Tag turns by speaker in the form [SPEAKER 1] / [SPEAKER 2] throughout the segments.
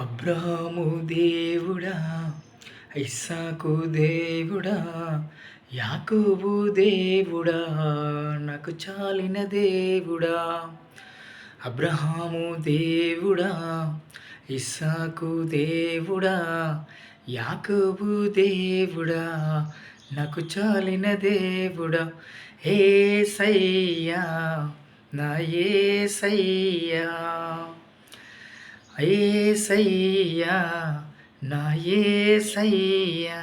[SPEAKER 1] అబ్రహాము దేవుడా, ఇస్సాకు దేవుడా, యాకోబు దేవుడా, నాకు చాలిన దేవుడా. అబ్రహాము దేవుడా, ఇస్సాకు దేవుడా, యాకోబు దేవుడా, నాకు చాలిన దేవుడా. యేసయ్యా, నా యేసయ్యా, యేసయ్యా, నా యేసయ్యా.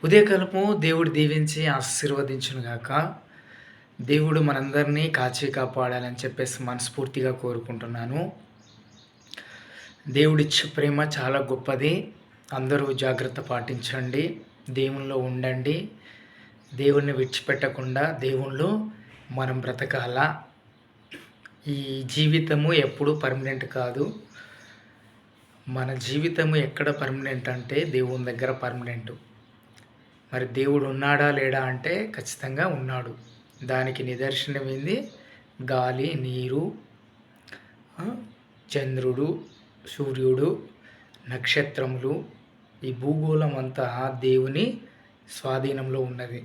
[SPEAKER 1] ఉదయకాలము దేవుడు దీవించి ఆశీర్వదించునుగాక. దేవుడు మనందరినీ కాచి కాపాడాలని చెప్పేసి మనస్ఫూర్తిగా కోరుకుంటున్నాను. దేవుడిచ్చే ప్రేమ చాలా గొప్పది. అందరూ జాగ్రత్త పాటించండి, దేవునిలో ఉండండి. దేవుణ్ణి విడిచిపెట్టకుండా దేవునిలో మనం బ్రతకాల. ఈ జీవితము ఎప్పుడూ పర్మనెంట్ కాదు. మన జీవితము ఎక్కడ పర్మనెంట్ అంటే దేవుని దగ్గర పర్మనెంట్. మరి దేవుడు ఉన్నాడా లేడా అంటే ఖచ్చితంగా ఉన్నాడు. దానికి నిదర్శనం ఏంది? గాలి, నీరు, చంద్రుడు, సూర్యుడు, నక్షత్రములు, ఈ భూగోళం అంతా దేవుని స్వాధీనంలో ఉన్నది.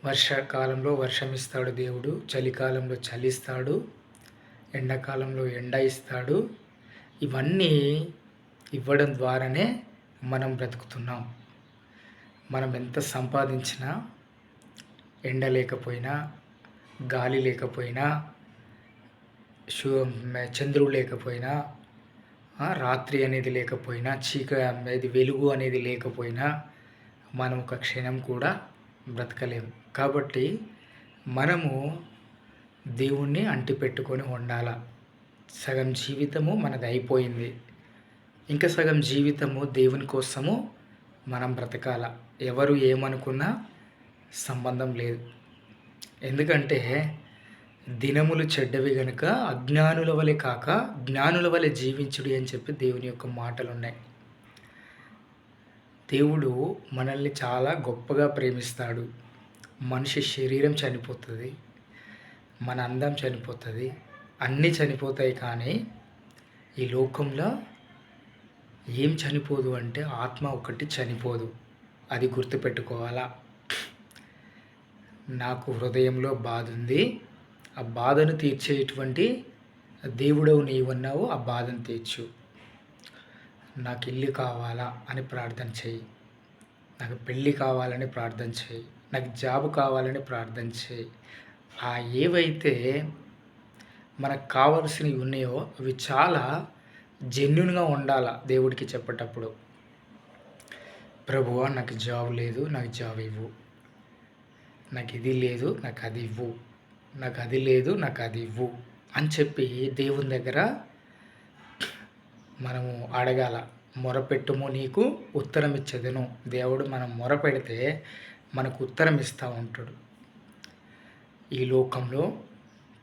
[SPEAKER 1] వర్షాకాలంలో వర్షం ఇస్తాడు దేవుడు, చలికాలంలో చలిస్తాడు, ఎండాకాలంలో ఎండ ఇస్తాడు. ఇవన్నీ ఇవ్వడం ద్వారానే మనం బ్రతుకుతున్నాం. మనం ఎంత సంపాదించినా, ఎండ లేకపోయినా, గాలి లేకపోయినా, చంద్రుడు లేకపోయినా, రాత్రి అనేది లేకపోయినా, అనేది వెలుగు అనేది లేకపోయినా మనం ఒక క్షణం కూడా బ్రతకలేము. కాబట్టి మనము దేవుణ్ణి అంటిపెట్టుకొని ఉండాల. సగం జీవితము మనది అయిపోయింది, ఇంకా సగం జీవితము దేవుని కోసము మనం బ్రతకాల. ఎవరు ఏమనుకున్నా సంబంధం లేదు. ఎందుకంటే దినములు చెడ్డవి గనుక అజ్ఞానుల వలె కాక జ్ఞానుల వలె జీవించుడి అని చెప్పి దేవుని యొక్క మాటలు ఉన్నాయి. దేవుడు మనల్ని చాలా గొప్పగా ప్రేమిస్తాడు. మనిషి శరీరం చనిపోతుంది, మన అందం చనిపోతుంది, అన్నీ చనిపోతాయి. కానీ ఈ లోకంలో ఏం చనిపోదు అంటే ఆత్మ ఒకటి చనిపోదు. అది గుర్తుపెట్టుకోవాలా. నాకు హృదయంలో బాధ ఉంది, ఆ బాధను తీర్చేటువంటి దేవుడవు నీవున్నావు, ఆ బాధను తీర్చు. నాకు ఇల్లు కావాలా అని ప్రార్థన చేయి, నాకు పెళ్ళి కావాలని ప్రార్థన చేయి, నాకు జాబ్ కావాలని ప్రార్థన చేయి. ఆ ఏవైతే మనకు కావాల్సినవి ఉన్నాయో అవి చాలా జెన్యున్గా ఉండాల. దేవుడికి చెప్పేటప్పుడు, ప్రభువా నాకు జాబ్ లేదు, నాకు జాబ్ ఇవ్వు, నాకు ఇది లేదు, నాకు అది ఇవ్వు, నాకు అది లేదు, నాకు అది ఇవ్వు అని చెప్పి దేవుని దగ్గర మనము అడగాల. మొరపెట్టుము నీకు ఉత్తరం ఇచ్చేదను. దేవుడు మనం మొరపెడితే మనకు ఉత్తరం ఇస్తూ ఉంటాడు. ఈ లోకంలో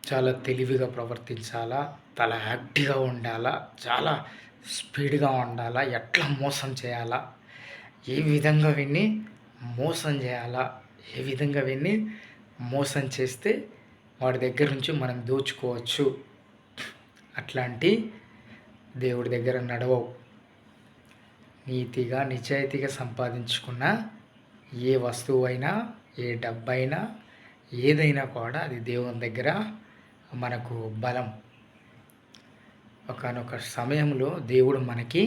[SPEAKER 1] చాలా తెలివిగా ప్రవర్తించాలా, చాలా యాక్టివ్గా ఉండాలా, చాలా స్పీడ్గా ఉండాలా, ఎట్లా మోసం చేయాలా, ఏ విధంగా విని మోసం చేయాలా, ఏ విధంగా విని మోసం చేస్తే వాడి దగ్గర నుంచి మనం దోచుకోవచ్చు. అట్లాంటి దేవుడి దగ్గర నడవవు. నీతిగా నిజాయితీగా సంపాదించుకున్న ఏ వస్తువు అయినా, ఏ డబ్బైనా, ఏదైనా కూడా అది దేవుని దగ్గర మనకు బలం. ఒకానొక సమయంలో దేవుడు మనకి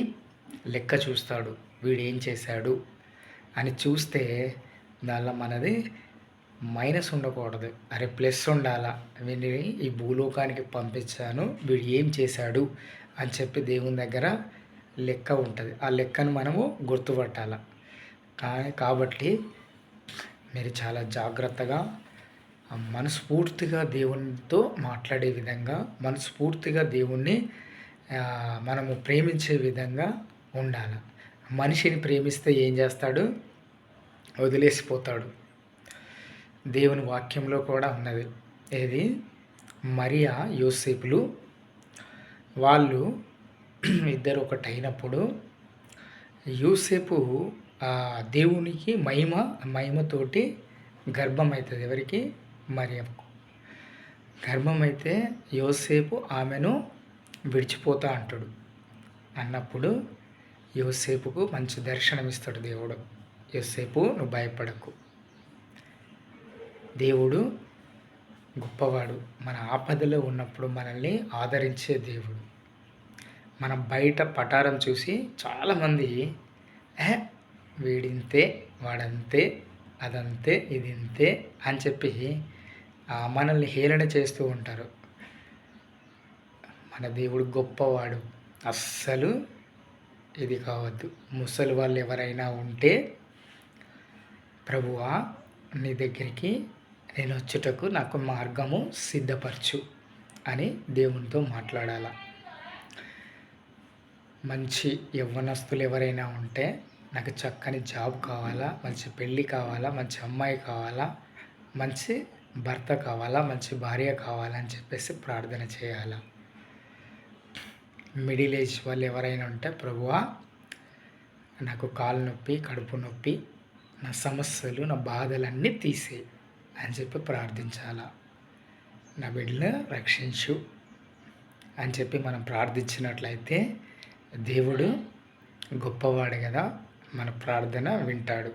[SPEAKER 1] లెక్క చూస్తాడు, వీడు ఏం చేశాడు అని. చూస్తే దానిలో మనది మైనస్ ఉండకూడదు, అరే ప్లస్ ఉండాలా. వీడిని ఈ భూలోకానికి పంపించాను, వీడు ఏం చేశాడు అని చెప్పి దేవుని దగ్గర లెక్క ఉంటుంది. ఆ లెక్కను మనము గుర్తుపట్టాల. కాబట్టి మీరు చాలా జాగ్రత్తగా, మనస్ఫూర్తిగా దేవునితో మాట్లాడే విధంగా, మనస్ఫూర్తిగా దేవుణ్ణి మనము ప్రేమించే విధంగా ఉండాలి. మనిషిని ప్రేమిస్తే ఏం చేస్తాడు? వదిలేసిపోతాడు. దేవుని వాక్యంలో కూడా ఉన్నది. ఏది? మరియా యోసేపులు వాళ్ళు ఇద్దరు ఒకటైనప్పుడు యోసేపు దేవునికి మహిమతోటి గర్భం అవుతుంది. ఎవరికి? మరియకు గర్భం అయితే యోసేపు ఆమెను విడిచిపోతా అంటాడు. అన్నప్పుడు యోసేపుకు మంచి దర్శనం ఇస్తాడు దేవుడు. యోసేపు, నువ్వు భయపడకు, దేవుడు గొప్పవాడు. మన ఆపదలో ఉన్నప్పుడు మనల్ని ఆదరించే దేవుడు. మనం బయట పటారం చూసి చాలామంది వీడింతే, వాడంతే, అదంతే, ఇది ఇంతే అని చెప్పి మనల్ని హేళన చేస్తూ ఉంటారు. మన దేవుడు గొప్పవాడు. అస్సలు ఇది కావద్దు. ముసలి వాళ్ళు ఎవరైనా ఉంటే, ప్రభువా నీ దగ్గరికి నేను వచ్చుటకు నాకు మార్గము సిద్ధపరచు అని దేవునితో మాట్లాడాల. మంచి యవ్వనస్తులు ఎవరైనా ఉంటే, నాకు చక్కని జాబ్ కావాలా, మంచి పెళ్ళి కావాలా, మంచి అమ్మాయి కావాలా, మంచి భర్త కావాలా, మంచి భార్య కావాలా అని చెప్పేసి ప్రార్థన చేయాలా. మిడిల్ ఏజ్ వాళ్ళు ఎవరైనా ఉంటే, ప్రభువా నాకు కాలు నొప్పి, కడుపు నొప్పి, నా సమస్యలు, నా బాధలన్నీ తీసేయి అని చెప్పి ప్రార్థించాలా. నా బిడ్డను రక్షించు అని చెప్పి మనం ప్రార్థించినట్లయితే దేవుడు గొప్పవాడు కదా, మన ప్రార్థన వింటాడు.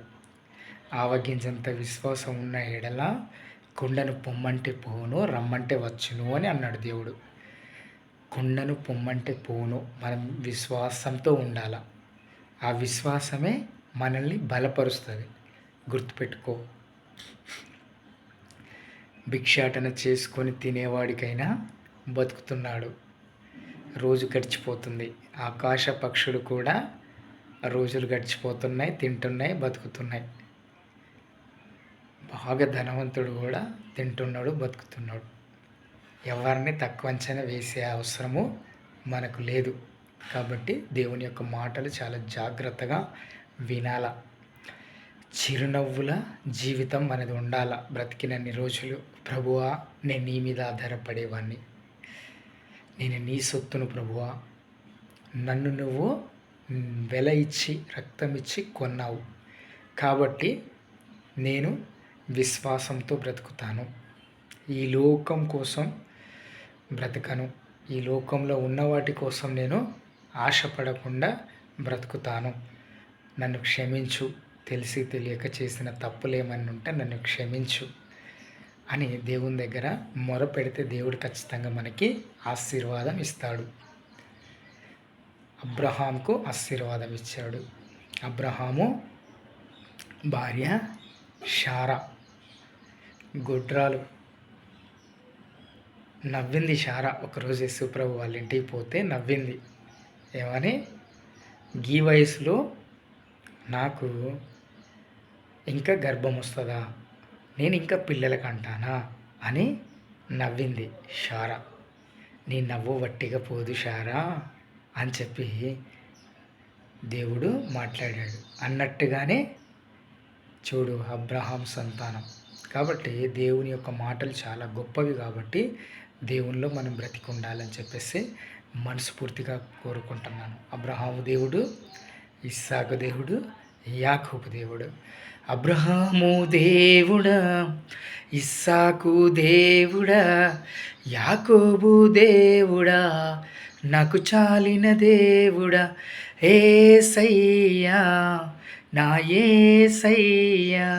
[SPEAKER 1] ఆవగింజంత విశ్వాసం ఉన్న ఎడల కొండను పొమ్మంటే పోను, రమ్మంటే వచ్చును అని అన్నాడు దేవుడు. కొండను పొమ్మంటే పోను, మనం విశ్వాసంతో ఉండాల. ఆ విశ్వాసమే మనల్ని బలపరుస్తుంది. గుర్తుపెట్టుకో, భిక్షాటన చేసుకొని తినేవాడికైనా బతుకుతున్నాడు. రోజు గడిచిపోతుంది. ఆకాశ పక్షులు కూడా రోజులు గడిచిపోతున్నాయి, తింటున్నాయి, బతుకుతున్నాయి. బాగా ధనవంతుడు కూడా తింటున్నాడు, బతుకుతున్నాడు. ఎవరిని తక్కువ అంచనా వేసే అవసరము మనకు లేదు. కాబట్టి దేవుని యొక్క మాటలు చాలా జాగ్రత్తగా వినాల. చిరునవ్వుల జీవితం మనది ఉండాల. బ్రతికినన్ని రోజులు ప్రభువా నేను నీ మీద ఆధారపడేవాడిని, నేను నీ సొత్తును ప్రభువా, నన్ను నువ్వు వెల ఇచ్చి రక్తం ఇచ్చి కొన్నావు కాబట్టి నేను విశ్వాసంతో బ్రతుకుతాను. ఈ లోకం కోసం బ్రతకను. ఈ లోకంలో ఉన్న వాటి కోసం నేను ఆశపడకుండా బ్రతుకుతాను. నన్ను క్షమించు, తెలిసి తెలియక చేసిన తప్పులు ఏమన్నా ఉంటే నన్ను క్షమించు అని దేవుని దగ్గర మొర పెడితే దేవుడు ఖచ్చితంగా మనకి ఆశీర్వాదం ఇస్తాడు. అబ్రహాంకు ఆశీర్వాదం ఇచ్చాడు. అబ్రహాము భార్య శారా గొడ్రాలు. నవ్వింది శారా. ఒకరోజు యేసుప్రభు వాళ్ళ ఇంటికి పోతే నవ్వింది. ఏమని? ఈ వయసులో నాకు ఇంకా గర్భం వస్తుందా, నేను ఇంకా పిల్లలకి అంటానా అని నవ్వింది శారా. నీ నవ్వు వట్టిగా పోదు శారా అని చెప్పి దేవుడు మాట్లాడాడు. అన్నట్టుగానే చూడు అబ్రహాం సంతానం. కాబట్టి దేవుని యొక్క మాటలు చాలా గొప్పవి. కాబట్టి దేవునిలో మనం బ్రతికి ఉండాలని చెప్పేసి మనస్ఫూర్తిగా కోరుకుంటున్నాను. అబ్రహాము దేవుడు, ఇస్సాకు దేవుడు, యాకోబు దేవుడు. అబ్రహాము దేవుడా, ఇస్సాకు దేవుడా, యాకోబు దేవుడా, నాకు చాలిన దేవుడా, యేసయ్యా నా యేసయ్యా.